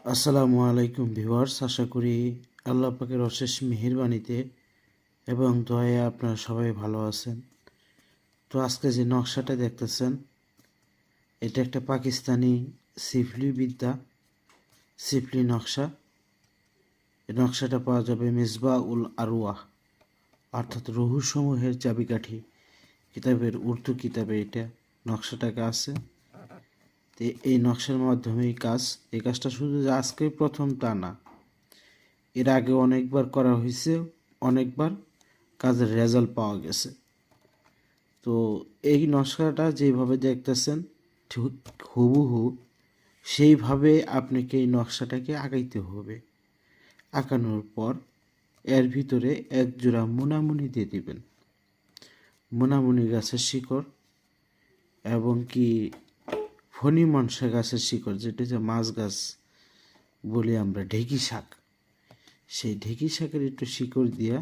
আসসালামু আলাইকুম ভিউয়ার্স, আশা করি আল্লাহ পাকের অশেষ মেহেরবানিতে এবং দয়ায় আপনারা সবাই ভালো আছেন। তো আজকে যে নকশাটা দেখতেছেন, এটা একটা পাকিস্তানি সিফলি বিদ্যা, সিফলি নকশা। এই নকশাটা পাওয়া যাবে মিসবাহ উল আরওয়াহ, অর্থাৎ রুহসমূহের চাবিকাঠি কিতাবের উর্দু কিতাবে এটা নকশাটাকে আছে। তো এই নকশার মাধ্যমে এই কাজটা শুধু যে আজকে প্রথম তা না, এর আগে অনেকবার করা হয়েছে, অনেকবার কাজের রেজাল্ট পাওয়া গেছে। তো এই নকশাটা যেভাবে দেখতেছেন ঠিক হুবহু সেইভাবে আপনাকে এই নকশাটাকে আঁকাইতে হবে। আঁকানোর পর এর ভিতরে এক জোড়া মোনামুনি দিয়ে দিবেন, মোনামুনি গাছের শিকড় এবং কি ফণি মনসা গাছের শিকড়, যেটা যে মাছ গাছ বলি আমরা, ঢেঁকি শাক, সেই ঢেঁকি শাকের একটু শিকড় দিয়া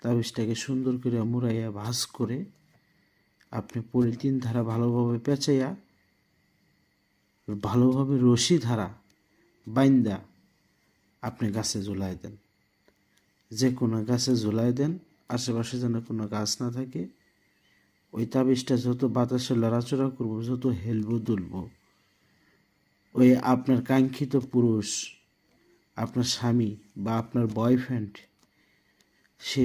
তাবিজটাকে সুন্দর করে মুড়াইয়া ভাঁজ করে আপনি পলিথিন ধারা ভালোভাবে পেঁচাইয়া ভালোভাবে রশি ধারা বাইন্দা আপনি গাছে ঝুলাই দেন। যে কোনো গাছে ঝুলাই দেন, আশেপাশে যেন কোনো গাছ না থাকে। ওই তাবিজটা যত বাতাসে লড়াচড়া করবো, যত হেলবো দুলবো, ওই আপনার কাঙ্ক্ষিত পুরুষ, আপনার স্বামী বা আপনার বয়ফ্রেন্ড, সে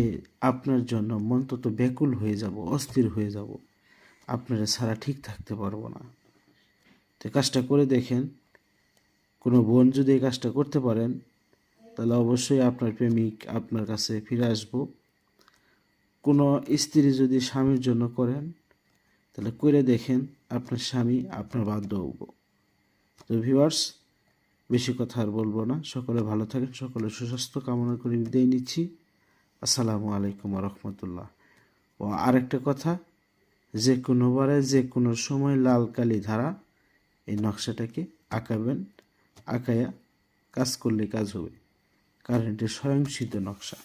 আপনার জন্য মন্তত ব্যাকুল হয়ে যাব, অস্থির হয়ে যাব, আপনারা ছাড়া ঠিক থাকতে পারবো না। তো কাজটা করে দেখেন। কোনো বোন যদি এই কাজটা করতে পারেন, তাহলে অবশ্যই আপনার প্রেমিক আপনার কাছে ফিরে আসবো। কোনো স্ত্রী যদি স্বামীর জন্য করেন, তাহলে করে দেখেন, আপনার স্বামী আপনার বাধ্য হব। তো ভিউয়ার্স, বেশি কথা আর বলবো না। সকলে ভালো থাকেন, সকলে সুস্বাস্থ্য কামনা করে বিদায় নিচ্ছি। আসসালামু আলাইকুম রহমতুল্লাহ। ও আরেকটা কথা, যে কোনোবারে যে কোনো সময় লাল কালি ধারা এই নকশাটাকে আঁকাবেন, আঁকায়া কাজ করলে কাজ হবে, কারণ এটি স্বয়ংসিদ্ধ নকশা।